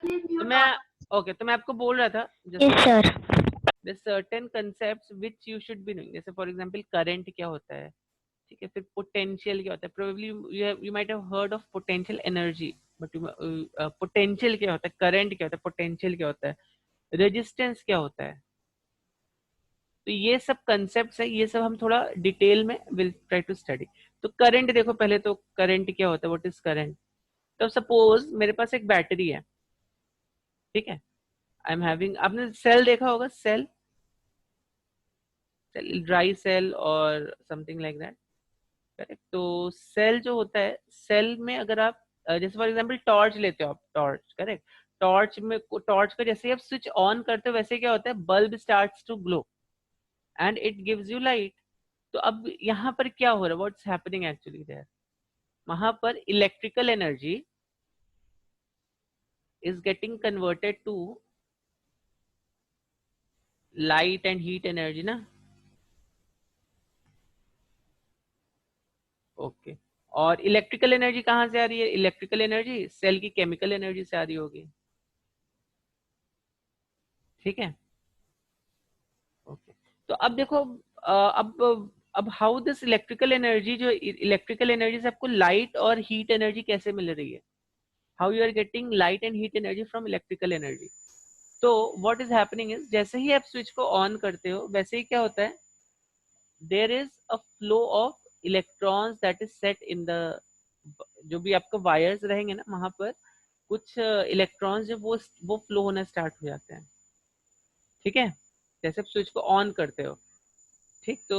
तो मैं ओके तो मैं आपको बोल रहा था yes sir. the certain concepts which you should be knowing, जैसे फॉर एग्जांपल करंट क्या होता है, ठीक है, फिर पोटेंशियल क्या होता है, probably you might have heard of potential energy, but potential क्या होता है, करंट क्या होता है, पोटेंशियल क्या होता है, रेजिस्टेंस क्या होता है। तो ये सब कंसेप्ट है, ये सब हम थोड़ा डिटेल में विल ट्राई टू स्टडी। तो करंट देखो, पहले तो करंट क्या होता है, व्हाट इज करंट। तो सपोज मेरे पास एक बैटरी है, ठीक है, आई एम हैविंग, आपने सेल देखा होगा, सेल, ड्राई सेल और समथिंग लाइक दैट, करेक्ट। तो सेल जो होता है, सेल में अगर आप जैसे फॉर एग्जांपल टॉर्च लेते हो आप, टॉर्च, करेक्ट, टॉर्च में, टॉर्च का जैसे ही आप स्विच ऑन करते हो वैसे क्या होता है, bulb starts to glow and it gives you light. तो अब यहाँ पर क्या हो रहा है, व्हाट्स हैपनिंग एक्चुअली देयर, वहां पर electrical energy is getting converted to light and heat energy ना, ओके। और इलेक्ट्रिकल एनर्जी कहाँ से आ रही है, इलेक्ट्रिकल एनर्जी सेल की केमिकल एनर्जी से आ रही होगी, ठीक है, ओके। तो अब देखो अब हाउ दिस इलेक्ट्रिकल एनर्जी, जो इलेक्ट्रिकल एनर्जी से आपको लाइट और हीट एनर्जी कैसे मिल रही है, how you are getting light and heat energy from electrical energy. तो व्हाट इज हैपनिंग इज, जैसे ही आप स्विच को ऑन करते हो वैसे ही क्या होता है, there is a flow of electrons that is set in the, जो भी आपका वायर्स रहेंगे ना वहां पर कुछ इलेक्ट्रॉन्स जो वो फ्लो होना स्टार्ट हो जाते हैं, ठीक है, जैसे आप स्विच को ऑन करते हो, ठीक। तो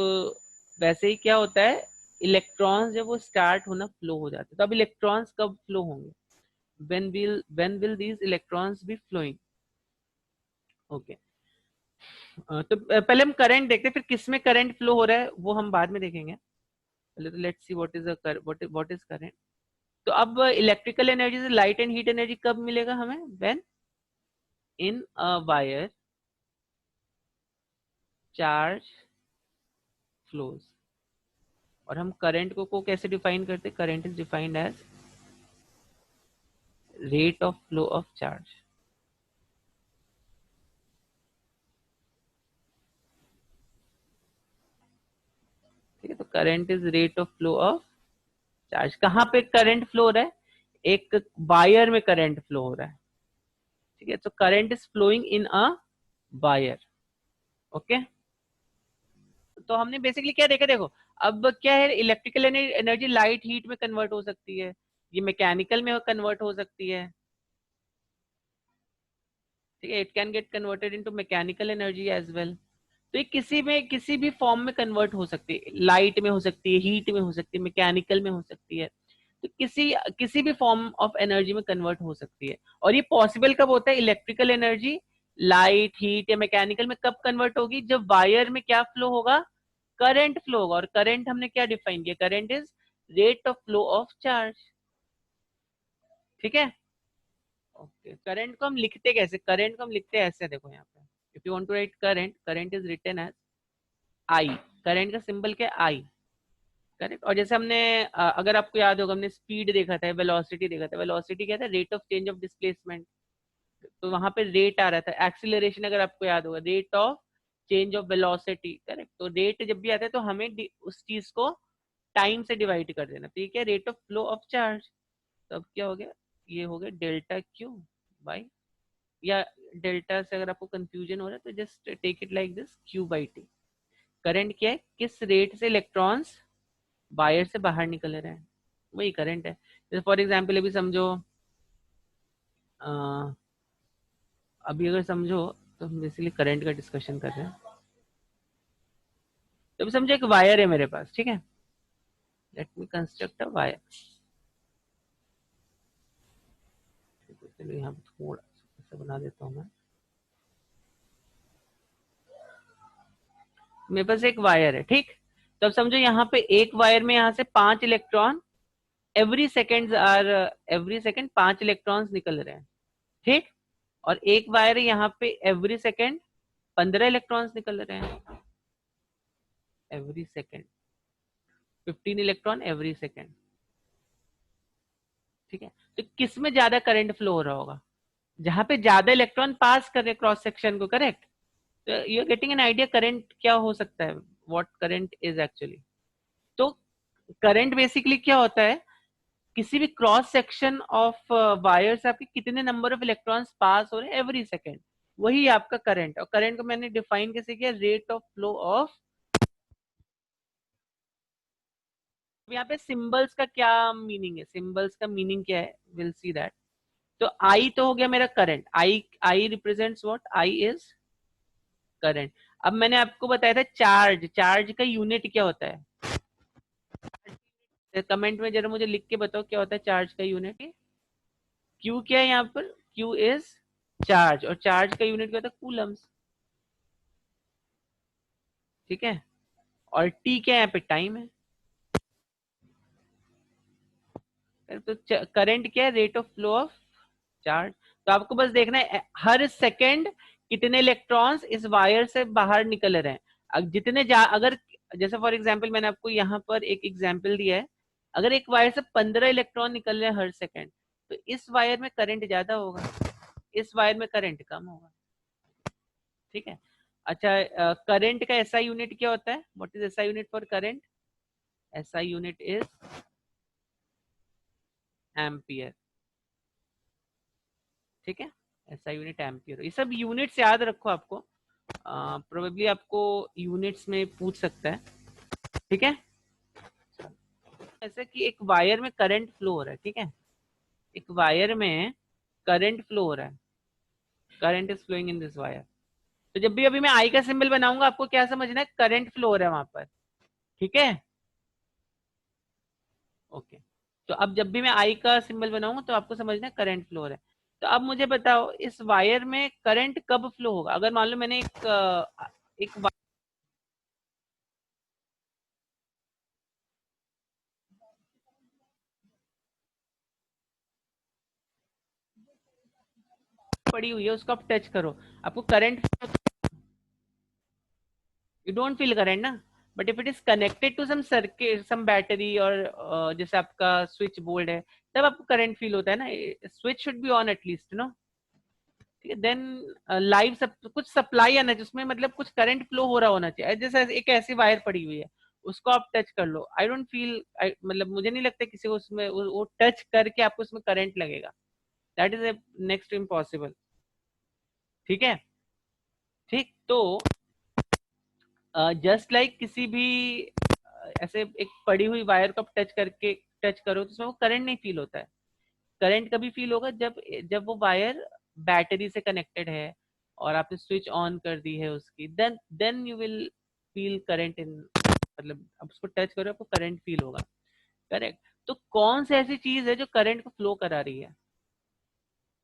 वैसे ही क्या होता है, इलेक्ट्रॉन्स जब वो स्टार्ट होना फ्लो हो जाते हैं, तो अब इलेक्ट्रॉन्स कब फ्लो होंगे, when will these electrons be flowing, okay. तो पहले हम करंट देखते हैं, फिर किस में करंट फ्लो हो रहा है वो हम बाद में देखेंगे, पहले तो let's see what is current. तो अब इलेक्ट्रिकल एनर्जी से लाइट एंड हीट एनर्जी कब मिलेगा हमें, when in a wire charge flows. और हम करंट को कैसे डिफाइन करते हैं, current is defined as rate of flow of charge, ठीक है। तो current is rate of flow of charge, कहाँ पे करंट फ्लो हो रहा है, एक वायर में करंट फ्लो हो रहा है, ठीक है। तो current is flowing in a wire, okay. तो हमने बेसिकली क्या देखा, देखो अब क्या है, इलेक्ट्रिकल एनर्जी लाइट हीट में कन्वर्ट हो सकती है, ये मैकेनिकल में कन्वर्ट हो सकती है, ठीक है, it can get converted into mechanical energy as well. तो ये किसी भी फॉर्म में कन्वर्ट हो सकती है, लाइट में हो सकती है, हीट में हो सकती है, मैकेनिकल में हो सकती है, तो किसी भी फॉर्म ऑफ एनर्जी में कन्वर्ट हो सकती है। और ये पॉसिबल कब होता है, इलेक्ट्रिकल एनर्जी लाइट हीट या मैकेनिकल में कब कन्वर्ट होगी, जब वायर में क्या फ्लो होगा, करंट फ्लो होगा। और करंट हमने क्या डिफाइन किया, current is rate of flow of charge, ठीक है, ओके। करंट को हम लिखते कैसे, करंट को हम लिखते हैं ऐसे, देखो यहाँ पे, if you want to write current, current is written as I, current का सिंबल क्या है, आई, करेक्ट। और जैसे हमने अगर आपको याद होगा, हमने स्पीड देखा था, वेलोसिटी देखा था, वेलोसिटी क्या था, rate of change of displacement. तो वहां पे रेट आ रहा था, एक्सीलरेशन अगर आपको याद होगा, rate of change of velocity, correct. तो रेट जब भी आता है तो हमें उस चीज को टाइम से डिवाइड कर देना, ठीक है, rate of flow of charge. तो अब क्या हो गया, ये हो गया डेल्टा क्यू बाई, या डेल्टा से अगर आपको कंफ्यूजन हो रहा है तो just take it like this, Q by T. Current क्या है, किस रेट से इलेक्ट्रॉन्स वायर से बाहर निकल रहे हैं, वही करंट है। जैसे फॉर एग्जाम्पल अभी समझो, अभी अगर समझो, तो हम बेसिकली करंट का डिस्कशन कर रहे हैं। तो अभी समझो एक वायर है मेरे पास, ठीक है, let me construct a wire, चलो यहाँ पे थोड़ा सा बना देता हूँ मैं। मेरे पास एक वायर है, ठीक। तो अब समझो यहाँ पे एक वायर में यहाँ से 5 इलेक्ट्रॉन एवरी सेकेंड 5 इलेक्ट्रॉन्स निकल रहे हैं, ठीक। और एक वायर है यहाँ पे एवरी सेकेंड 15 इलेक्ट्रॉन्स निकल रहे हैं, every second 15 electron every second, ठीक है। तो किस में ज्यादा करंट फ्लो हो रहा होगा, जहां पे ज्यादा इलेक्ट्रॉन पास कर रहे क्रॉस सेक्शन को, करेक्ट। तो you are getting an idea current क्या हो सकता है, व्हाट करंट इज एक्चुअली। तो करंट बेसिकली क्या होता है, किसी भी क्रॉस सेक्शन ऑफ वायर से आपके कितने नंबर ऑफ इलेक्ट्रॉन्स पास हो रहे हैं एवरी सेकेंड, वही आपका करंट। और करंट को मैंने डिफाइन कैसे किया, रेट ऑफ फ्लो ऑफ। यहाँ पे सिंबल्स का क्या मीनिंग है, सिंबल्स का मीनिंग क्या है, विल सी दैट। तो आई तो हो गया मेरा current, I I represents what, I is current. अब मैंने आपको बताया था चार्ज, चार्ज का यूनिट क्या होता है, कमेंट में जरा मुझे लिख के बताओ क्या होता है चार्ज का यूनिट। क्यू क्या है यहाँ पर, क्यू इज चार्ज, और चार्ज का यूनिट क्या होता है, कूलम्स। ठीक है, और टी क्या है यहाँ पे, टाइम है। तो करंट क्या है, rate of flow of charge. तो आपको बस देखना है हर सेकंड कितने इलेक्ट्रॉन्स इस वायर से बाहर निकल रहे हैं। अगर जैसे फॉर एग्जांपल मैंने आपको यहाँ पर एक एग्जांपल दिया है, अगर एक वायर से 15 इलेक्ट्रॉन निकल रहे हैं हर सेकंड, तो इस वायर में करंट ज्यादा होगा, इस वायर में करंट कम होगा। ठीक है। अच्छा, करंट का एसआई यूनिट क्या होता है, what is SI unit for current, SI unit is ampere. ठीक है, एसआई यूनिट एम्पियर। ये सब यूनिट्स याद रखो आपको, प्रोबेबली आपको यूनिट्स में पूछ सकता है। ठीक है, ऐसे कि एक वायर में करंट फ्लो हो रहा है, ठीक है, एक वायर में करंट फ्लो हो रहा है, current is flowing in this wire. तो जब भी अभी मैं आई का सिंबल बनाऊंगा, आपको क्या समझना है, करंट फ्लो हो रहा है वहां पर। ठीक है, ओके। तो अब जब भी मैं आई का सिंबल बनाऊंगा तो आपको समझना है करंट फ्लो हो रहा है। तो अब मुझे बताओ इस वायर में करंट कब फ्लो होगा, अगर मान लो मैंने एक पड़ी हुई है उसको आप टच करो, आपको current, you don't feel current ना। But if it is connected to some circuit, some battery, और जैसे आपका स्विच बोर्ड है, तब आपको करंट फील होता है ना। Switch should be on at least, no. ठीक है, देन लाइव सब कुछ सप्लाई आना चाहिए उसमें, मतलब कुछ करंट फ्लो हो रहा होना चाहिए। जैसे एक ऐसी वायर पड़ी हुई है, उसको आप टच कर लो, आई डोंट फील, मतलब मुझे नहीं लगता किसी को उसमें वो टच करके आपको उसमें करंट लगेगा, दैट इज नेक्स्ट इम्पॉसिबल। ठीक है, ठीक। तो जस्ट लाइक किसी भी ऐसे एक पड़ी हुई वायर को आप टच करो तो उसमें वो करंट नहीं फील होता है। करंट कभी फील होगा जब जब वो वायर बैटरी से कनेक्टेड है और आपने स्विच ऑन कर दी है उसकी, then then you will feel current in, मतलब आप उसको टच करो आपको करंट फील होगा, करेक्ट। तो कौन सी ऐसी चीज है जो करंट को फ्लो करा रही है,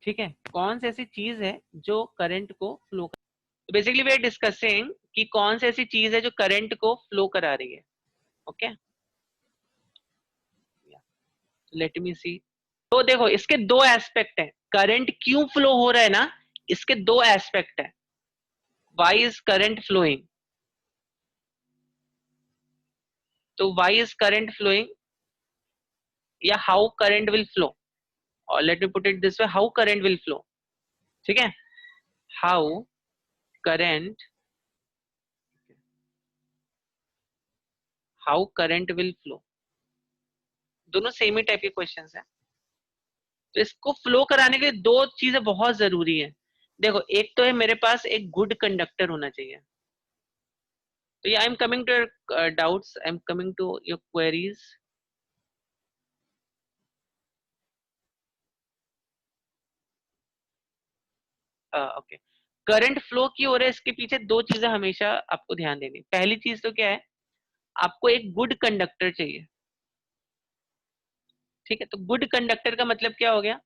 ठीक है, कौन सी ऐसी चीज है जो करंट को फ्लो, तो बेसिकली वी आर डिस्कसिंग कि कौन सी ऐसी चीज है जो करंट को फ्लो करा रही है। ओके, लेट मी सी। तो देखो इसके दो एस्पेक्ट है, करंट क्यों फ्लो हो रहा है ना, इसके दो एस्पेक्ट है। व्हाई इज करंट फ्लोइंग, तो व्हाई इज करंट फ्लोइंग, या हाउ करंट विल फ्लो, और let me put it this way, how current will flow. ठीक है, how current, how current will flow, दोनों सेम ही टाइप के questions हैं। तो इसको फ्लो कराने के लिए दो चीजें बहुत जरूरी है। देखो एक तो है मेरे पास एक गुड कंडक्टर होना चाहिए। तो I am coming to your doubts, I am coming to your queries. Okay, current flow क्यों हो रहा है, इसके पीछे दो चीजें हमेशा आपको ध्यान देनी। पहली चीज तो क्या है, आपको एक गुड कंडक्टर चाहिए। ठीक है, तो गुड कंडक्टर का मतलब क्या हो गया,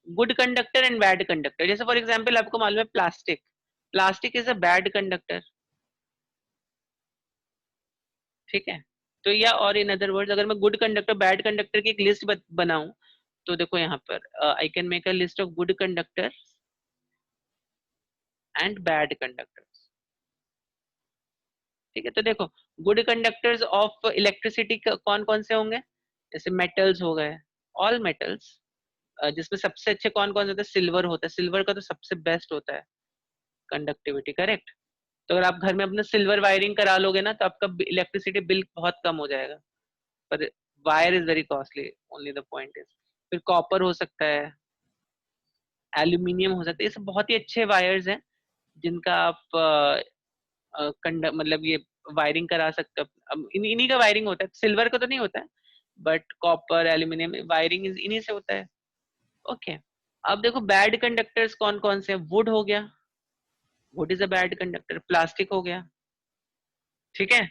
good conductor and bad conductor. जैसे फॉर एग्जांपल आपको मालूम है plastic, plastic is a bad conductor. ठीक है, तो या और इन अदर वर्ड्स अगर मैं गुड कंडक्टर बैड कंडक्टर की एक लिस्ट बनाऊं, तो देखो यहाँ पर I can make a list of good conductor and bad conductors. ठीक है, तो देखो गुड कंडक्टर्स ऑफ इलेक्ट्रिसिटी कौन कौन से होंगे, जैसे मेटल्स हो गए, ऑल मेटल्स, जिसमें सबसे अच्छे कौन कौन से होते हैं? सिल्वर होता है, सिल्वर का तो सबसे बेस्ट होता है कंडक्टिविटी, करेक्ट। तो अगर आप घर में अपना सिल्वर वायरिंग करा लोगे ना, तो आपका इलेक्ट्रिसिटी बिल बहुत कम हो जाएगा, पर wire is very costly, only the point is. फिर कॉपर हो सकता है, एल्यूमिनियम हो सकता है, ये सब बहुत ही अच्छे वायर्स हैं जिनका आप मतलब ये वायरिंग करा सकते हो। अब इन्हीं का वायरिंग होता है, सिल्वर का तो नहीं होता है, बट कॉपर एल्यूमिनियम वायरिंग इन्हीं से होता है। ओके, अब देखो बैड कंडक्टर्स कौन कौन से हैं। वुड हो गया, would is a bad conductor. Plastic हो गया, ठीक है,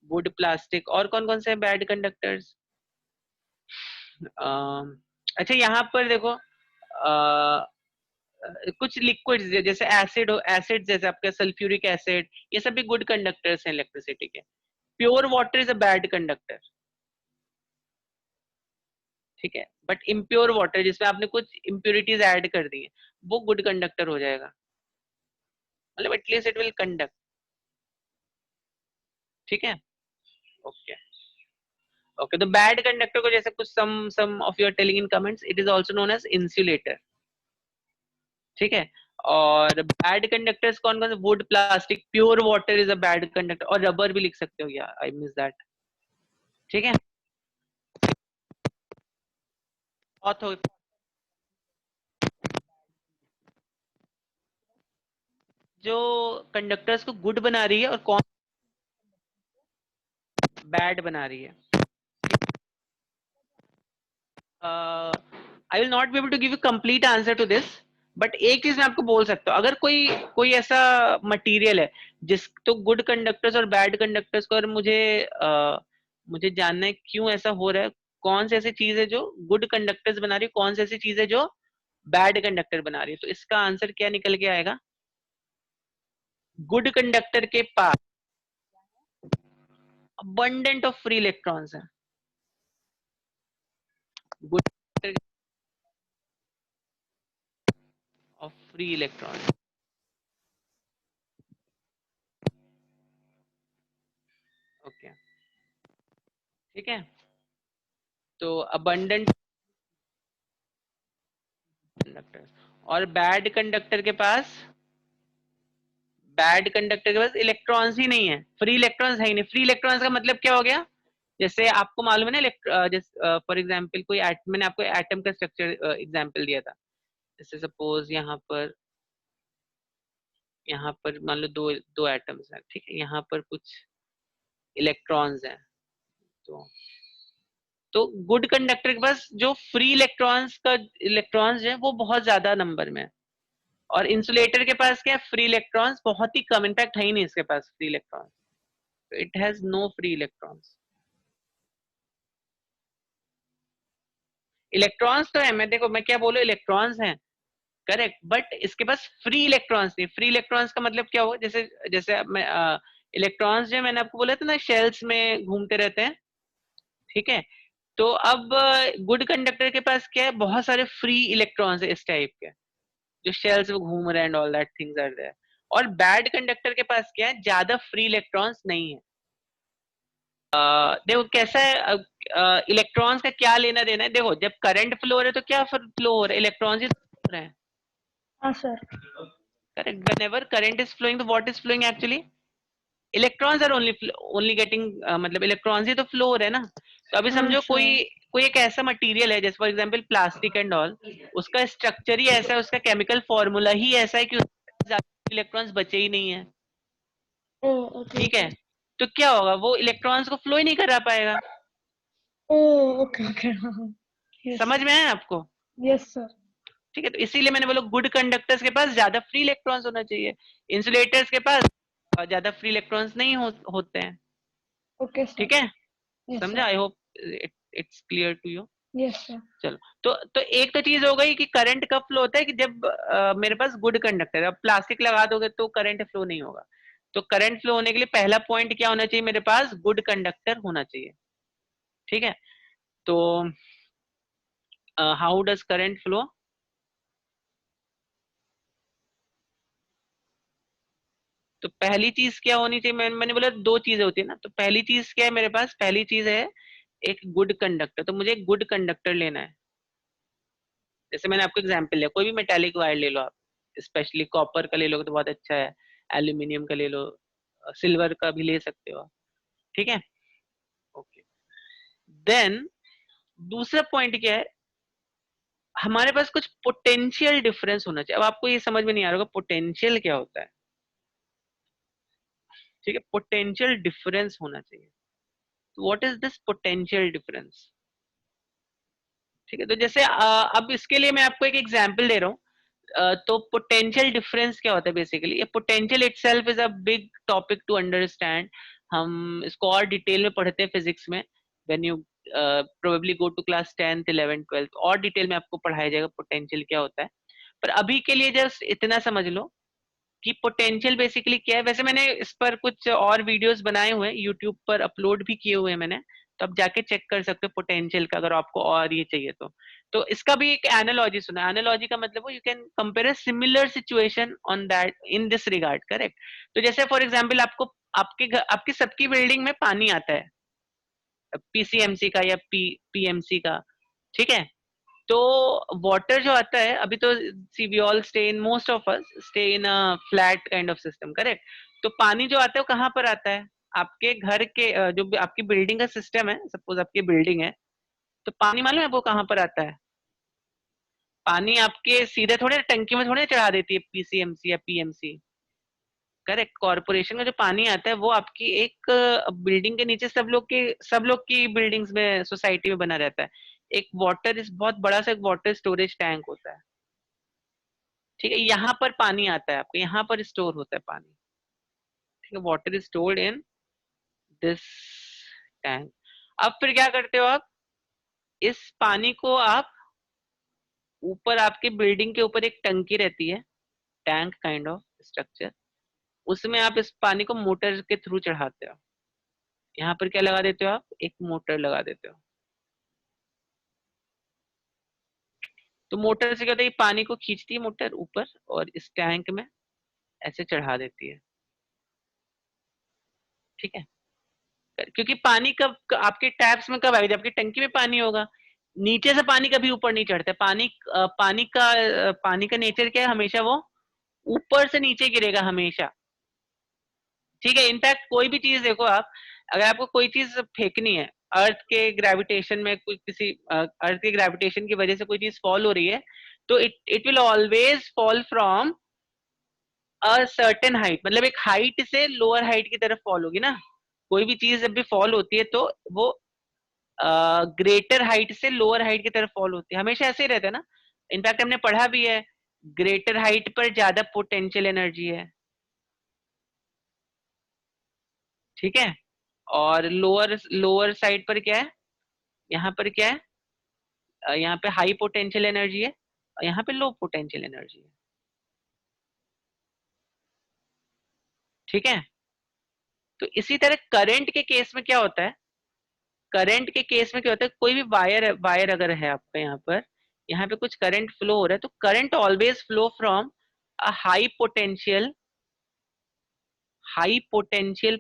वुड प्लास्टिक। और कौन कौन से हैं बैड कंडक्टर्स? अच्छा यहाँ पर देखो, कुछ लिक्विड्स जैसे एसिड हो, एसिड जैसे आपका सल्फ्यूरिक एसिड, ये सब भी गुड कंडक्टर्स हैं इलेक्ट्रिसिटी के। Pure water is a bad conductor, ठीक है, बट इम्प्योर वाटर जिसमें आपने कुछ इम्प्योरिटीज ऐड कर दी है, वो गुड कंडक्टर हो जाएगा, मतलब एटलीस्ट इट विल कंडक्ट, ठीक है। ओके, ओके, तो बैड कंडक्टर को जैसे कुछ some of your telling in comments, it is also known as insulator, ठीक है। और बैड कंडक्टर्स कौन कौन से? Wood, plastic, pure water is a bad conductor, और रबर भी लिख सकते हो, या आई मिस दैट, ठीक है। बहुत हो, जो कंडक्टर्स को गुड बना रही है और कौन बैड बना रही है। I will not be able to give you complete answer to this, but एक चीज मैं आपको बोल सकता हूँ, अगर कोई कोई ऐसा मटेरियल है जिस तो गुड कंडक्टर्स और बैड कंडक्टर्स को, और मुझे जानना है क्यों ऐसा हो रहा है, कौन सी ऐसी चीज है जो गुड कंडक्टर्स बना रही है, कौन सी ऐसी चीज है जो बैड कंडक्टर बना रही है, तो इसका आंसर क्या निकल के आएगा? गुड कंडक्टर के पास abundant ऑफ फ्री इलेक्ट्रॉन्स है, good of free electron, okay, ठीक है। तो abundant कंडक्टर, और बैड कंडक्टर के पास इलेक्ट्रॉन्स ही नहीं है, फ्री इलेक्ट्रॉन्स है ही नहीं। फ्री इलेक्ट्रॉन्स का मतलब क्या हो गया? जैसे आपको मालूम है ना, फॉर एग्जांपल कोई मैंने आपको एटम का स्ट्रक्चर एग्जांपल दिया था, जैसे सपोज यहाँ पर मान लो दो दो एटम्स हैं, ठीक है, यहाँ पर कुछ इलेक्ट्रॉन्स हैं, तो गुड कंडक्टर के पास जो फ्री इलेक्ट्रॉन्स है वो बहुत ज्यादा नंबर में है, और इंसुलेटर के पास क्या है? फ्री इलेक्ट्रॉन्स बहुत ही कम, इनफैक्ट है ही नहीं इसके पास free electrons, it has no free electrons. Electrons तो है, मैं देखो मैं क्या बोलूं, इलेक्ट्रॉन्स हैं, करेक्ट, बट इसके पास फ्री इलेक्ट्रॉन्स नहीं। फ्री इलेक्ट्रॉन्स का मतलब क्या हुआ? जैसे जैसे मैं इलेक्ट्रॉन्स जो मैंने आपको बोला था ना, शेल्स में घूमते रहते हैं, ठीक है। तो अब गुड कंडक्टर के पास क्या है? बहुत सारे फ्री इलेक्ट्रॉन्स है इस टाइप के, जो शेल्स में घूम रहे हैं and all that things are there. और बैड कंडक्टर के पास क्या है? ज्यादा फ्री इलेक्ट्रॉन्स नहीं है। देखो कैसा है, इलेक्ट्रॉन्स का क्या लेना देना है, देखो जब करंट फ्लो हो रहा है तो क्या फ्लो हो रहा है? इलेक्ट्रॉन्स ही हो रहे हैं, हाँ sir. Correct. Whenever current is flowing तो what is flowing actually? Electrons are only getting, मतलब इलेक्ट्रॉन्स ही तो फ्लो हो रहे हैं ना। तो अभी हाँ समझो सर। कोई कोई एक ऐसा मटेरियल है, जैसे for example plastic and all, उसका स्ट्रक्चर ही ऐसा है, उसका केमिकल फॉर्मूला ही ऐसा है कि इलेक्ट्रॉन्स बचे ही नहीं है, ओ ओके ठीक है। ओके। तो क्या होगा? वो इलेक्ट्रॉन्स को फ्लो ही नहीं करा पाएगा। ओ ओके ओके, हाँ हाँ। यस समझ सर। में आया आपको? Yes sir. ठीक है, तो इसीलिए मैंने बोला गुड कंडक्टर्स के पास ज्यादा फ्री इलेक्ट्रॉन्स होना चाहिए, इंसुलेटर्स के पास ज्यादा फ्री इलेक्ट्रॉन्स नहीं होते हैं, ओके सर। ठीक है। यस समझा? Sir. I hope it's clear to you. Yes sir. चलो, तो एक तो चीज हो गई कि करंट कब फ्लो होता है, कि जब मेरे पास गुड कंडक्टर है। अब प्लास्टिक लगा दोगे तो करंट फ्लो नहीं होगा। तो करंट फ्लो होने के लिए पहला पॉइंट क्या होना चाहिए? मेरे पास गुड कंडक्टर होना चाहिए, ठीक है। तो हाउ डज करंट फ्लो? तो पहली चीज क्या होनी चाहिए? मैंने बोला दो चीजें होती है ना, तो पहली चीज क्या है मेरे पास? पहली चीज है एक गुड कंडक्टर, तो मुझे एक गुड कंडक्टर लेना है, जैसे मैंने आपको एग्जांपल लिया, कोई भी मेटालिक वायर ले लो आप, स्पेशली कॉपर का ले लो तो बहुत अच्छा है, एल्यूमिनियम का ले लो, सिल्वर का भी ले सकते हो आप, ठीक है। ओके, देन दूसरा पॉइंट क्या है, हमारे पास कुछ पोटेंशियल डिफरेंस होना चाहिए। अब आपको ये समझ में नहीं आ रहा होगा पोटेंशियल क्या होता है, ठीक है, पोटेंशियल डिफरेंस होना चाहिए। What is this potential difference, ठीक है। तो जैसे अब इसके लिए मैं आपको एक एग्जांपल दे रहा हूँ। तो पोटेंशियल डिफरेंस क्या होता है बेसिकली, ये potential itself is a big topic to understand. हम इसको और डिटेल में पढ़ते हैं फिजिक्स में, when you probably go to class 10th 11th 12th, और डिटेल में आपको पढ़ाया जाएगा पोटेंशियल क्या होता है। पर अभी के लिए जस्ट इतना समझ लो कि पोटेंशियल बेसिकली क्या है। वैसे मैंने इस पर कुछ और वीडियोस बनाए हुए हैं, यूट्यूब पर अपलोड भी किए हुए हैं मैंने, तो आप जाके चेक कर सकते हो पोटेंशियल का, अगर आपको और ये चाहिए तो इसका भी एक एनालॉजी सुना। एनालॉजी का मतलब you can compare a similar situation on that in this regard, correct. तो जैसे फॉर एग्जांपल आपको आपके घर, आपकी सबकी बिल्डिंग में पानी आता है, पीसीएमसी का या पीएमसी का, ठीक है। तो वाटर जो आता है, अभी तो see we all stay in, most of us stay in a flat kind of system, correct. तो पानी जो आता है वो कहाँ पर आता है, आपके घर के जो आपकी बिल्डिंग का सिस्टम है, सपोज आपकी बिल्डिंग है, तो पानी मालूम है वो कहाँ पर आता है। पानी आपके सीधे थोड़े टंकी में थोड़े चढ़ा देती है पीसीएमसी या पीएमसी, करेक्ट। कॉर्पोरेशन का जो पानी आता है वो आपकी एक बिल्डिंग के नीचे सब लोग की बिल्डिंग्स में, सोसाइटी में बना रहता है। एक वाटर, इस बहुत बड़ा सा एक वाटर स्टोरेज टैंक होता है, ठीक है। यहाँ पर पानी आता है आपके, यहाँ पर स्टोर होता है पानी, ठीक है। Water is stored in this tank. अब फिर क्या करते हो आप, इस पानी को आप ऊपर, आपके बिल्डिंग के ऊपर एक टंकी रहती है, टैंक काइंड ऑफ स्ट्रक्चर, उसमें आप इस पानी को मोटर के थ्रू चढ़ाते हो। यहाँ पर क्या लगा देते हो आप, एक मोटर लगा देते हो। तो मोटर से क्या होता है, ये पानी को खींचती है मोटर ऊपर और इस टैंक में ऐसे चढ़ा देती है, ठीक है। क्योंकि पानी कब आपके टैप्स में कब आएगा, जब आपकी टंकी में पानी होगा। नीचे से पानी कभी ऊपर नहीं चढ़ता। पानी का नेचर क्या है, हमेशा वो ऊपर से नीचे गिरेगा हमेशा, ठीक है। इनफैक्ट कोई भी चीज देखो आप, अगर आपको कोई चीज फेंकनी है, अर्थ के ग्रेविटेशन में, कोई किसी अर्थ के ग्रेविटेशन की वजह से कोई चीज फॉल हो रही है, तो it will always fall from a certain height, मतलब एक हाइट से लोअर हाइट की तरफ फॉल होगी ना। कोई भी चीज जब भी फॉल होती है तो वो ग्रेटर हाइट से लोअर हाइट की तरफ फॉल होती है, हमेशा ऐसे ही रहता है ना। इनफैक्ट हमने पढ़ा भी है, ग्रेटर हाइट पर ज्यादा पोटेंशियल एनर्जी है, ठीक है। और लोअर लोअर साइड पर क्या है, यहाँ पर क्या है, यहाँ पे हाई पोटेंशियल एनर्जी है और यहाँ पे लो पोटेंशियल एनर्जी है, ठीक है। तो इसी तरह करंट के केस में क्या होता है, करंट के केस में क्या होता है, कोई भी वायर अगर है आपका, यहाँ पे कुछ करंट फ्लो हो रहा है, तो current always flow from a high potential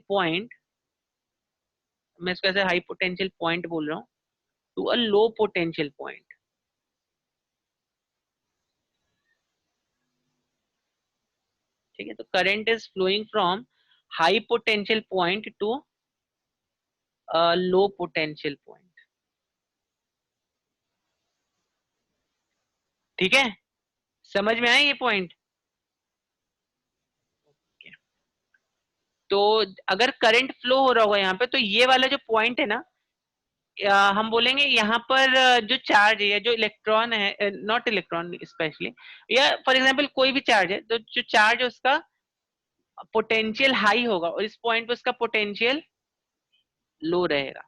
point, मैं इसको ऐसे हाई पोटेंशियल पॉइंट बोल रहा हूँ, to a low potential point, ठीक है। तो current is flowing from high potential point to a low potential point, ठीक है। समझ में आया ये पॉइंट। तो अगर करंट फ्लो हो रहा होगा यहाँ पे, तो ये वाला जो पॉइंट है ना, हम बोलेंगे यहाँ पर जो चार्ज है या जो इलेक्ट्रॉन है, नॉट इलेक्ट्रॉन स्पेशली, या फॉर एग्जांपल कोई भी चार्ज है, तो जो चार्ज है उसका पोटेंशियल हाई होगा और इस पॉइंट पे उसका पोटेंशियल लो रहेगा,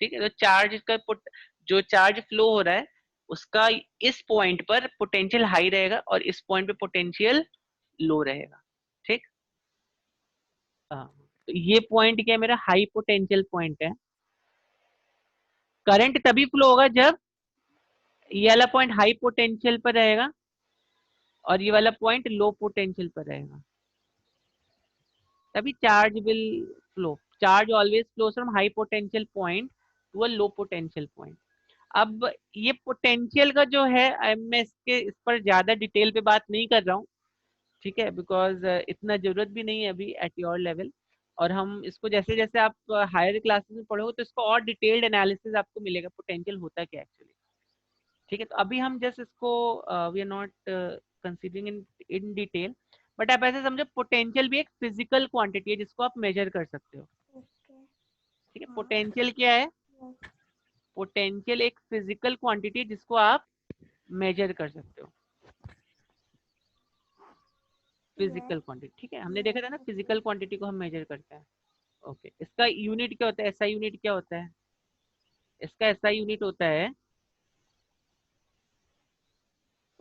ठीक है। तो जो चार्ज फ्लो हो रहा है उसका इस पॉइंट पर पोटेंशियल हाई रहेगा और इस पॉइंट पे पोटेंशियल लो रहेगा, ठीक। हाँ, तो ये पॉइंट क्या है, मेरा हाई पोटेंशियल पॉइंट है। करंट तभी फ्लो होगा जब ये वाला पॉइंट हाई पोटेंशियल पर रहेगा और ये वाला पॉइंट लो पोटेंशियल पर रहेगा, तभी charge will flow. Charge always flows from high potential point to a low potential point. अब ये पोटेंशियल का जो है मैं इस पर ज्यादा डिटेल पे बात नहीं कर रहा हूँ, ठीक है, बिकॉज इतना जरूरत भी नहीं है अभी एट योर लेवल। और हम इसको जैसे जैसे आप हायर क्लासेस में पढ़ोगे तो इसको और डिटेल्ड एनालिसिस आपको मिलेगा पोटेंशियल होता क्या एक्चुअली, ठीक है। तो अभी हम जस्ट इसको we are not considering in detail, but आप ऐसे समझो पोटेंशियल भी एक फिजिकल क्वांटिटी है जिसको आप मेजर कर सकते हो, ओके। ठीक है। हाँ। पोटेंशियल क्या है? यस। पोटेंशियल एक फिजिकल क्वांटिटी है जिसको आप मेजर कर सकते हो, फिजिकल यस। क्वांटिटी, ठीक है। हमने देखा यस। था ना ओके। फिजिकल क्वांटिटी को हम मेजर करते हैं। ओके, इसका यूनिट क्या होता है? एसआई यूनिट क्या होता है? इसका एसआई यूनिट होता है,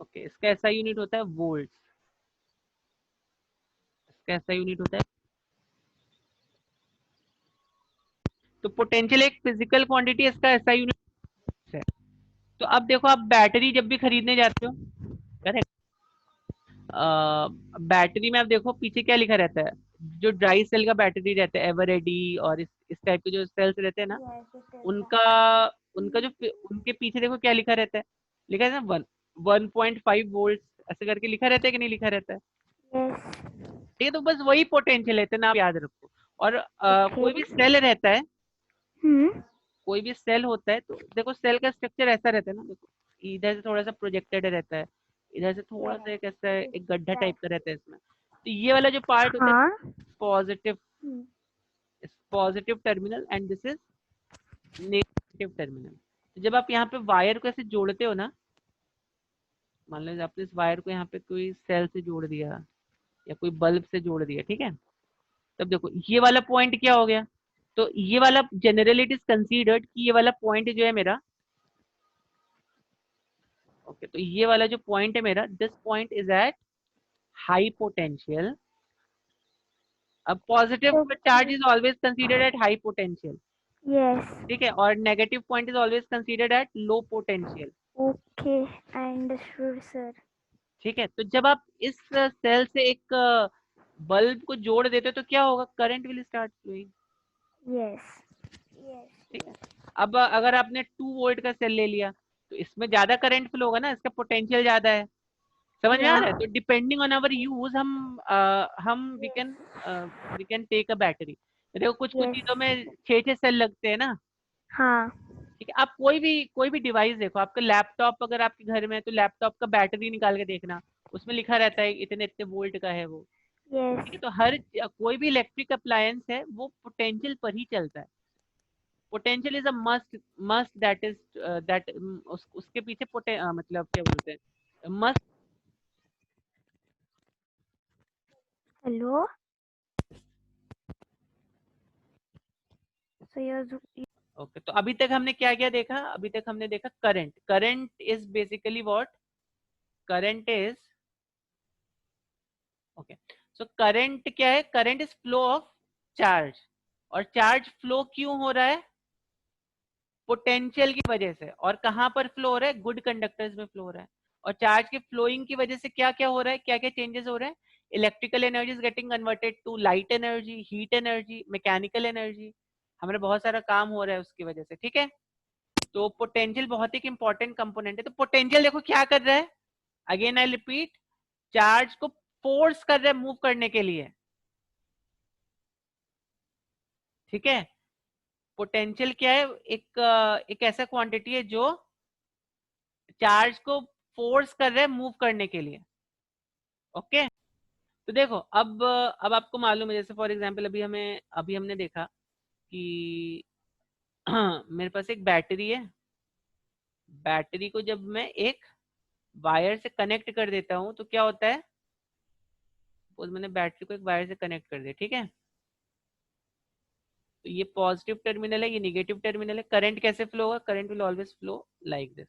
ओके, इसका एसआई यूनिट होता है वोल्ट। इसका एसआई यूनिट होता है, तो पोटेंशियल एक फिजिकल क्वांटिटी, इसका एसआई यूनिट है। तो अब देखो, आप बैटरी जब भी खरीदने जाते हो, करेक्ट, बैटरी में आप देखो पीछे क्या लिखा रहता है, जो ड्राई सेल का बैटरी रहता है एवरेडी और इस टाइप के जो सेल्स रहते हैं ना, यस, इट इज द उनका उनका जो उनके पीछे देखो क्या लिखा रहता है, लिखा है ना 1.5 वोल्ट, ऐसे करके लिखा रहता है कि नहीं लिखा रहता है? यस। ठीक है, तो बस वही पोटेंशियल है, इतना आप याद रखो। और ओके। कोई भी सेल रहता है, हम्म। कोई भी सेल होता है, तो देखो सेल का स्ट्रक्चर ऐसा रहता है ना, देखो इधर से थोड़ा सा प्रोजेक्टेड रहता है, इधर से थोड़ा सा एक ऐसा यस, एक गड्ढा टाइप दैट। का रहता है इसमें। तो ये वाला जो पार्ट होता है हाँ। Positive, hmm. Positive terminal and this is negative terminal. तो जब आप यहाँ पे वायर को ऐसे जोड़ते हो ना, मान लो आपने इस वायर को यहाँ पे कोई सेल से जोड़ दिया या कोई बल्ब से जोड़ दिया, ठीक है, तब देखो ये वाला पॉइंट क्या हो गया, तो ये वाला जनरली इट इज कंसीडर्ड कि ये वाला पॉइंट जो है मेरा, ओके, तो ये वाला जो पॉइंट है मेरा, this point is at high potential. अब positive charge okay. Is always considered at high potential, yes. ठीक है, और negative point is always considered at low potential, okay, I understood sir. ठीक है। तो जब आप इस सेल से एक बल्ब को जोड़ देते हो तो क्या होगा? Current will start flowing, yes. Yes. ठीक है। यस। अब अगर आपने 2 वोल्ट का सेल ले लिया तो इसमें ज्यादा करंट फ्लो होगा ना, इसका पोटेंशियल ज्यादा है, समझ में आ या। रहा है? तो डिपेंडिंग ऑन आवर यूज हम yes. We can take a battery. देखो कुछ कुछ यस। चीजों में 6 6 सेल लगते हैं ना, हाँ। ठीक है। आप कोई भी डिवाइस देखो, आपका लैपटॉप अगर आपके घर में है तो लैपटॉप का बैटरी निकाल के देखना, उसमें लिखा रहता है इतने इतने वोल्ट का है वो, यस। ठीक है। तो हर कोई भी इलेक्ट्रिक अप्लायंस है वो पोटेंशियल पर ही चलता है। Potential is a must that is that उसके पीछे मतलब क्या बोलते हैं, must. Hello. So you. Okay, तो अभी तक हमने क्या क्या देखा? अभी तक हमने देखा current. Current is basically what? Current is, okay, so current क्या है? Current is flow of charge. और चार्ज फ्लो क्यों हो रहा है? पोटेंशियल की वजह से। और कहां पर फ्लो हो रहा है? गुड कंडक्टर्स में फ्लो हो रहा है। और चार्ज के फ्लोइंग की वजह से क्या क्या हो रहा है, क्या क्या चेंजेस हो रहे हैं? Electrical energy is getting converted to light energy, heat energy, mechanical energy. हमारा बहुत सारा काम हो रहा है उसकी वजह से, ठीक है। तो पोटेंशियल बहुत ही इंपॉर्टेंट कंपोनेंट है। तो पोटेंशियल देखो क्या कर रहा है, अगेन आई रिपीट, चार्ज को फोर्स कर रहा है मूव करने के लिए, ठीक है। पोटेंशियल क्या है? एक ऐसा क्वांटिटी है जो चार्ज को फोर्स कर रहा है मूव करने के लिए, ओके। तो देखो अब आपको मालूम है, जैसे फॉर एग्जांपल अभी हमने देखा कि मेरे पास एक बैटरी है। बैटरी को जब मैं एक वायर से कनेक्ट कर देता हूं तो क्या होता है? सपोज मैंने बैटरी को एक वायर से कनेक्ट कर दिया, ठीक है, तो ये पॉजिटिव टर्मिनल है, ये निगेटिव टर्मिनल है। करंट कैसे फ्लो होगा? Current will always flow like this.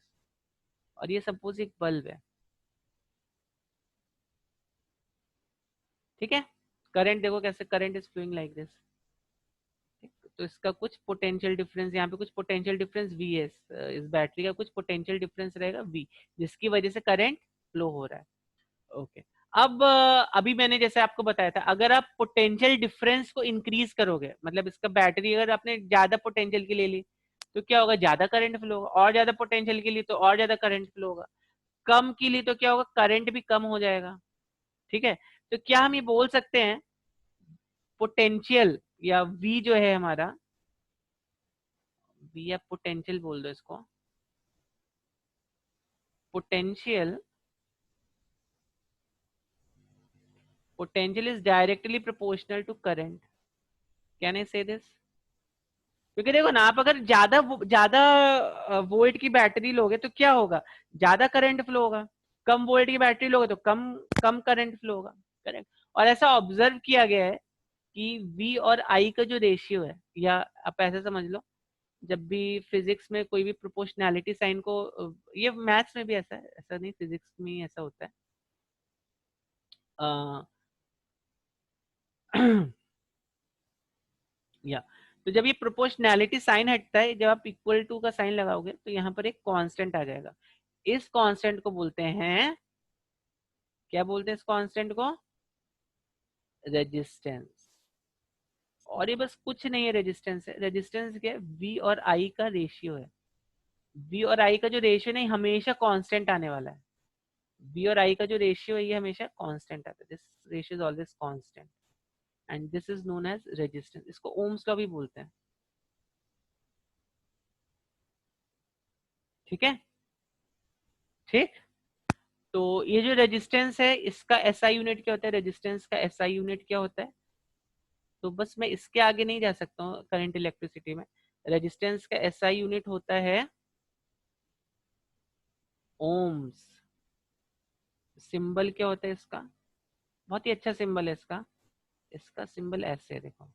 और ये सपोज एक बल्ब है, ठीक है। करंट देखो कैसे, current is flowing like this, तो इसका कुछ पोटेंशियल डिफरेंस, यहाँ पे कुछ पोटेंशियल डिफरेंस वी है, इस बैटरी का कुछ पोटेंशियल डिफरेंस रहेगा वी, जिसकी वजह से करंट फ्लो हो रहा है, ओके। अब अभी मैंने जैसे आपको बताया था, अगर आप पोटेंशियल डिफरेंस को इंक्रीज करोगे, मतलब इसका बैटरी अगर आपने ज्यादा पोटेंशियल की ले ली तो क्या होगा, ज्यादा करंट फ्लो होगा, और ज्यादा पोटेंशियल के लिए तो और ज्यादा करंट फ्लो होगा, कम के लिए तो क्या होगा, करंट भी कम हो जाएगा। ठीक है, तो क्या हम ये बोल सकते हैं पोटेंशियल या V जो है हमारा, V या पोटेंशियल बोल दो इसको, potential, potential is directly proportional to current. Can I say this? क्योंकि देखो ना, आप अगर ज्यादा ज्यादा वोल्ट की बैटरी लोगे तो क्या होगा, ज्यादा करंट फ्लो होगा, कम वोल्ट की बैटरी लोगे तो कम कम करंट फ्लो होगा। करेक्ट। और ऐसा ऑब्जर्व किया गया है कि V और I का जो रेशियो है, या आप ऐसे समझ लो, जब भी फिजिक्स में कोई भी प्रोपोर्शनैलिटी साइन को, ये मैथ्स में भी ऐसा है, ऐसा नहीं फिजिक्स में ही ऐसा होता है। या तो जब ये प्रोपोर्शनैलिटी साइन हटता है, जब आप इक्वल टू का साइन लगाओगे तो यहाँ पर एक कांस्टेंट आ जाएगा। इस कांस्टेंट को बोलते हैं, क्या बोलते हैं इस कांस्टेंट को, रेजिस्टेंस। और ये बस कुछ नहीं है, रेजिस्टेंस है। रेजिस्टेंस क्या है, V और I का रेशियो है। V और I का जो रेशियो नहीं, हमेशा कांस्टेंट आने वाला है। V और I का जो रेशियो है ये हमेशा कांस्टेंट आता है, this ratio is always constant, and this is known as resistance. इसको ओम्स लॉ भी बोलते हैं। ठीक है, ठीक। तो ये जो रेजिस्टेंस है, इसका एसआई यूनिट क्या होता है, रेजिस्टेंस का एसआई यूनिट क्या होता है, तो बस मैं इसके आगे नहीं जा सकता हूँ करंट इलेक्ट्रिसिटी में। रेजिस्टेंस का एसआई यूनिट होता है ओम्स। सिंबल क्या होता है इसका, बहुत ही अच्छा सिंबल है इसका। इसका सिंबल ऐसे है, देखो।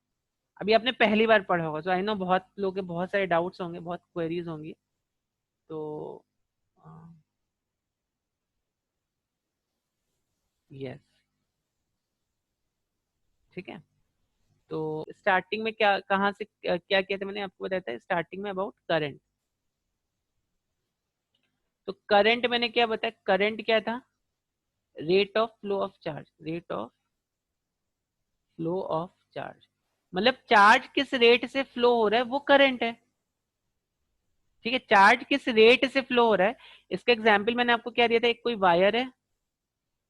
अभी आपने पहली बार पढ़ा होगा, तो आई नो बहुत लोग के बहुत सारे डाउट्स होंगे, बहुत क्वेरीज होंगी। तो यस, ठीक है। तो स्टार्टिंग में क्या, कहाँ से क्या किया था मैंने आपको बताया था स्टार्टिंग में अबाउट करंट। तो करंट मैंने क्या बताया, करंट क्या था, rate of flow of charge, rate of flow of charge, मतलब चार्ज किस रेट से फ्लो हो रहा है वो करंट है। ठीक है, चार्ज किस रेट से फ्लो हो रहा है। इसका एग्जांपल मैंने आपको क्या दिया था, एक कोई वायर है,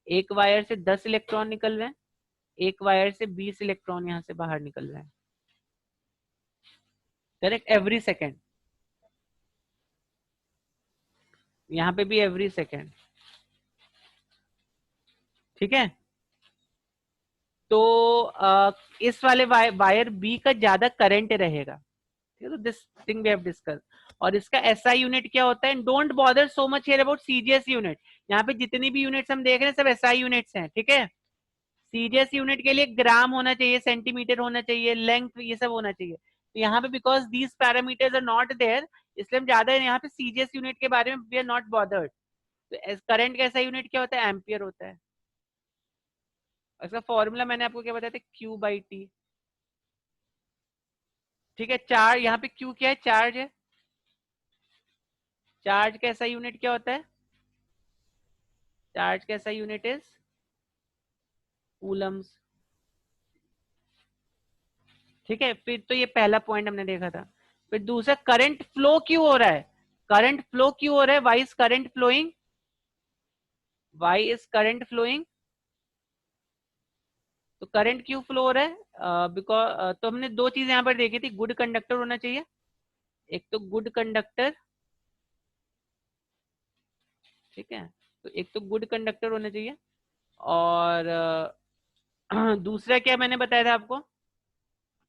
एक वायर से 10 इलेक्ट्रॉन निकल रहे हैं, एक वायर से 20 इलेक्ट्रॉन यहां से बाहर निकल रहे हैं। करेक्ट, एवरी सेकेंड, यहाँ पे भी एवरी सेकेंड। ठीक है, तो इस वाले वायर बी का ज्यादा करंट रहेगा। ठीक है, तो this thing we have discuss. और इसका एसआई यूनिट क्या होता है, don't bother so much here about CGS unit. यहाँ पे जितनी भी यूनिट्स हम देख रहे हैं सब एसआई यूनिट्स हैं। ठीक है, सीजीएस यूनिट के लिए ग्राम होना चाहिए, सेंटीमीटर होना चाहिए, लेंथ, ये सब होना चाहिए। तो यहाँ पे because these parameters are not there, इसलिए हम ज्यादा यहाँ पे सीजीएस यूनिट के बारे में वी आर नॉट बॉदर्ड। तो करंट का ऐसा यूनिट क्या होता है, एम्पियर होता है। इसका फॉर्मूला मैंने आपको क्या बताया था, क्यू बाई टी। ठीक है, चार्ज, यहाँ पे क्यू क्या है, चार्ज है। चार्ज का ऐसा यूनिट क्या होता है, चार्ज का ऐसा यूनिट इज कूलम्स। ठीक है, फिर तो ये पहला पॉइंट हमने देखा था। फिर दूसरा, करंट फ्लो क्यों हो रहा है, करंट फ्लो क्यों हो रहा है, why is current flowing, why is current flowing. तो करंट क्यों फ्लो हो रहा है, बिकॉज तो हमने दो चीज यहाँ पर देखी थी, गुड कंडक्टर होना चाहिए, एक तो गुड कंडक्टर। ठीक है, तो एक तो गुड कंडक्टर होना चाहिए, और दूसरा क्या मैंने बताया था आपको,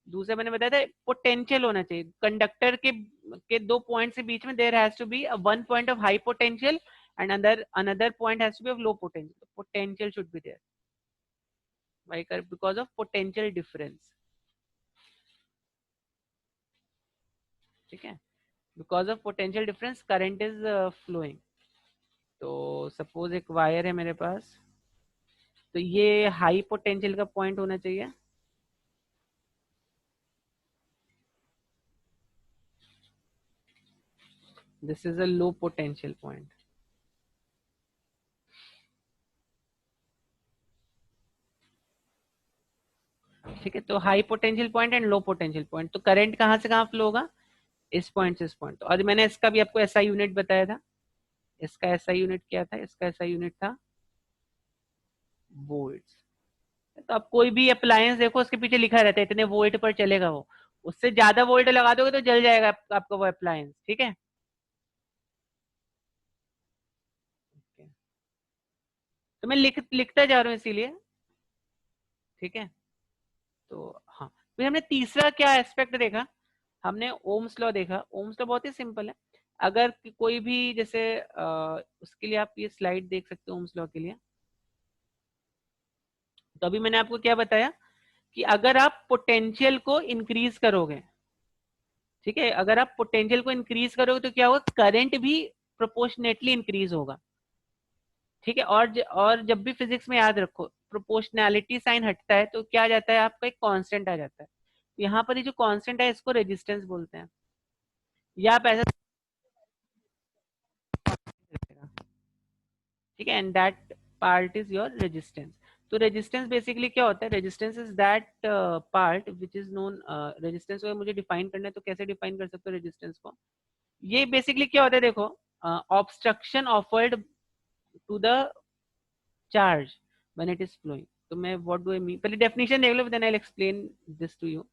दूसरा मैंने बताया था पोटेंशियल होना चाहिए कंडक्टर के दो पॉइंट के बीच में, there has to be one point of high potential and another point has to be of low potential, potential should be there, because of potential difference. ठीक है, because of potential difference current is flowing. तो suppose एक wire है मेरे पास, तो ये high potential का point होना चाहिए, this is a low potential point. ठीक है, तो high potential point and low potential point, तो करंट कहाँ से कहाँ फ्लो होगा, इस पॉइंट से इस पॉइंट, और मैंने इसका भी आपको ऐसा यूनिट बताया था, इसका ऐसा यूनिट क्या था, इसका ऐसा यूनिट था वोल्ट्स। तो आप कोई भी अप्लायंस देखो उसके पीछे लिखा रहता है इतने वोल्ट पर चलेगा वो, उससे ज्यादा वोल्ट लगा दोगे तो जल जाएगा आपका वो अप्लायंस, ठीक है। तो मैं लिखता जा रहा हूँ इसीलिए, ठीक है। तो हाँ, फिर हमने तीसरा क्या एस्पेक्ट देखा, हमने ओम्स लॉ देखा। ओम्स लॉ बहुत ही सिंपल है। अगर कोई भी जैसे उसके लिए आप ये स्लाइड देख सकते हो ओम्स लॉ के लिए। तो अभी मैंने आपको क्या बताया कि अगर आप पोटेंशियल को इंक्रीज करोगे, ठीक है, अगर आप पोटेंशियल को इंक्रीज करोगे तो क्या होगा, करंट भी प्रोपोर्शनेटली इंक्रीज होगा, ठीक है। और जब भी फिजिक्स में याद रखो प्रोपोर्शनैलिटी साइन हटता है तो क्या आ जाता है, आपका एक कांस्टेंट आ जाता है। यहाँ पर ये जो कांस्टेंट है इसको रेजिस्टेंस बोलते हैं, या आप ऐसा, ठीक है, and that part is your resistance. तो रेजिस्टेंस बेसिकली क्या होता है, resistance is that part which is known, resistance को मुझे डिफाइन करना है तो कैसे डिफाइन कर सकते हो रेजिस्टेंस को, ये बेसिकली क्या होता है, देखो obstruction offered to the charge when it is flowing. तो मैं व्हाट डू आई मीन, पहले डेफिनेशन देख लो then I will explain this to you.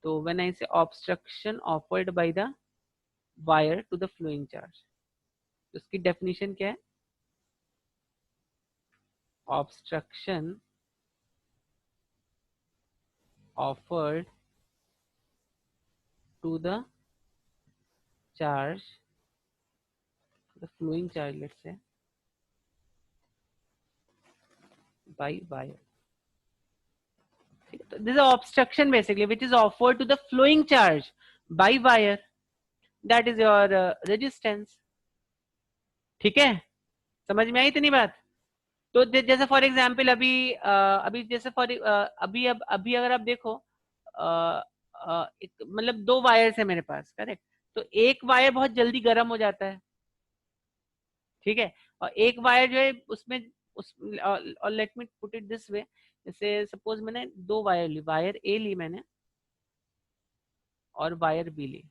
तो when I say obstruction offered by the wire to the flowing charge, तो इसकी definition क्या है, obstruction offered to the charge, the flowing charge, let's say, by wire. So this is obstruction basically which is offered to the flowing charge by wire, that is your resistance, ठीक है। समझ में आई इतनी बात। तो जैसे फॉर एग्जाम्पल अभी जैसे फॉर अभी अगर आप देखो एक मतलब दो वायर्स है मेरे पास, करेक्ट। तो एक वायर बहुत जल्दी गर्म हो जाता है, ठीक है, और एक वायर जो है उसमें उस, और let me put it this way, जैसे सपोज मैंने दो वायर ली, वायर ए ली मैंने और वायर बी ली,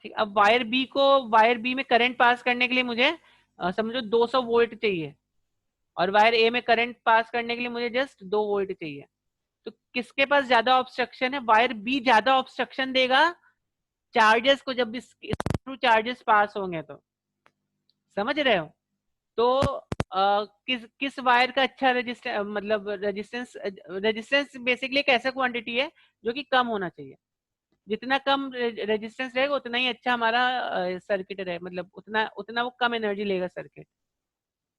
ठीक। अब वायर बी में करंट पास करने के लिए मुझे समझो 200 वोल्ट चाहिए, और वायर ए में करंट पास करने के लिए मुझे जस्ट 2 वोल्ट चाहिए। तो किसके पास ज्यादा ऑब्स्ट्रक्शन है, वायर बी ज्यादा ऑब्स्ट्रक्शन देगा चार्जेस को, जब इस थ्रू चार्जेस पास होंगे तो, समझ रहे हो। तो किस किस वायर का अच्छा रेजिस्टेंस, मतलब रेजिस्टेंस, रेजिस्टेंस बेसिकली एक ऐसा क्वांटिटी है जो कि कम होना चाहिए, जितना कम रेजिस्टेंस रहेगा उतना ही अच्छा हमारा सर्किट रहे, मतलब उतना उतना वो कम एनर्जी लेगा सर्किट,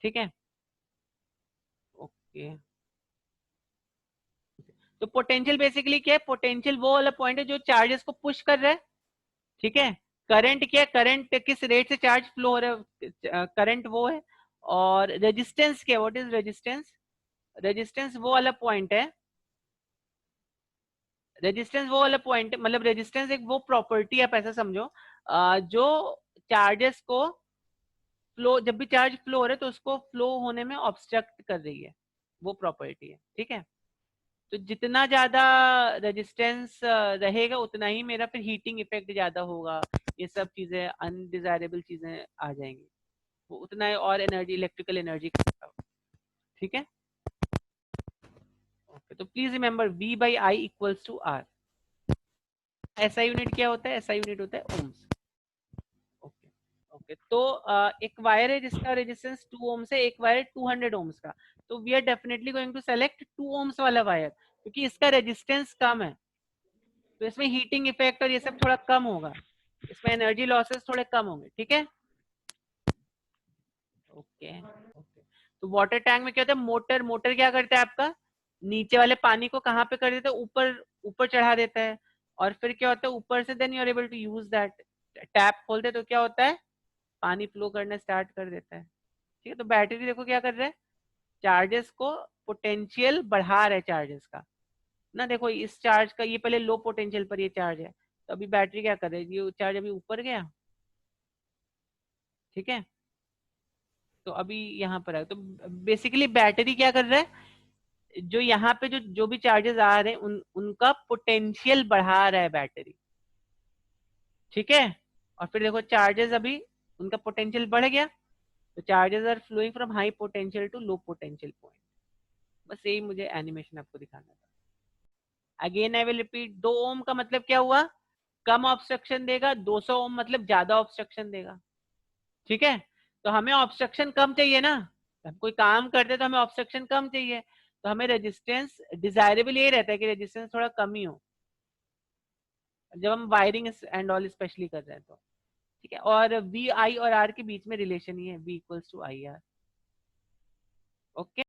ठीक है। ओके, तो पोटेंशियल बेसिकली क्या है, पोटेंशियल वो वाला पॉइंट है जो चार्जेस को पुश कर रहा है, ठीक है। करंट क्या है, करंट किस रेट से चार्ज फ्लो हो रहा है, करंट वो है। और रेजिस्टेंस क्या, व्हाट इज रेजिस्टेंस, रेजिस्टेंस वो वाला पॉइंट है, रेजिस्टेंस वो वाला पॉइंट, मतलब रेजिस्टेंस एक वो प्रॉपर्टी आप ऐसा समझो जो चार्जेस को फ्लो, जब भी चार्ज फ्लो हो रहा है तो उसको फ्लो होने में ऑब्स्ट्रक्ट कर रही है, वो प्रॉपर्टी है, ठीक है। तो जितना ज्यादा रेजिस्टेंस रहेगा उतना ही मेरा फिर हीटिंग इफेक्ट ज्यादा होगा, ये सब चीजें अनडिजायरेबल चीजें आ जाएंगी, वो उतना ही और एनर्जी, इलेक्ट्रिकल एनर्जी, ठीक है। ओके, तो please remember V by I equals to R. ऐसा यूनिट क्या होता है, ऐसा यूनिट होता है ओम्स। ओके, ओके, तो एक वायर है जिसका रेजिस्टेंस 2 ओम्स है, एक वायर 200 ओम्स का। तो we are definitely going to select 2 ohms वाला वायर, क्योंकि इसका रेजिस्टेंस कम है, तो इसमें हीटिंग इफेक्ट और ये सब थोड़ा कम होगा, इसमें एनर्जी लॉसेस थोड़े कम होंगे, ठीक है। ओके, ओके, तो वाटर टैंक में क्या होता है, मोटर मोटर क्या करता है आपका, नीचे वाले पानी को कहाँ पे कर देता है, ऊपर ऊपर चढ़ा देता है, और फिर क्या होता है ऊपर से then you are able to use that, tap खोलते तो क्या होता है, पानी फ्लो करना स्टार्ट कर देता है, ठीक है। तो बैटरी देखो क्या कर रहा है, चार्जेस को पोटेंशियल बढ़ा रहा है चार्जेस का ना, देखो इस चार्ज का ये पहले लो पोटेंशियल पर ये चार्ज है, तो अभी बैटरी क्या कर रही है, ये चार्ज अभी ऊपर गया, ठीक है। तो अभी यहाँ पर है, तो बेसिकली बैटरी क्या कर रहा है, जो यहाँ पे जो जो भी चार्जेस आ रहे हैं उनका पोटेंशियल बढ़ा रहा है बैटरी, ठीक है। और फिर देखो चार्जेस अभी उनका पोटेंशियल बढ़ गया, तो charges are flowing from high potential to low potential point. बस यही मुझे एनिमेशन आपको दिखाना था। Again I will repeat, 2 ohm का मतलब क्या हुआ, कम ऑब्स्ट्रक्शन देगा, 200 ओम मतलब ज्यादा ऑब्स्ट्रक्शन देगा। ठीक है, तो हमें ऑब्स्ट्रक्शन कम चाहिए ना, हम कोई काम करते तो हमें ऑब्स्ट्रक्शन कम चाहिए, तो हमें रेजिस्टेंस डिजायरेबल ये रहता है कि रेजिस्टेंस थोड़ा कम ही हो, जब हम वायरिंग एंड ऑल स्पेशली कर रहे हैं तो। ठीक है, और वी आई और आर के बीच में रिलेशन ही है, V equals to I R. Okay.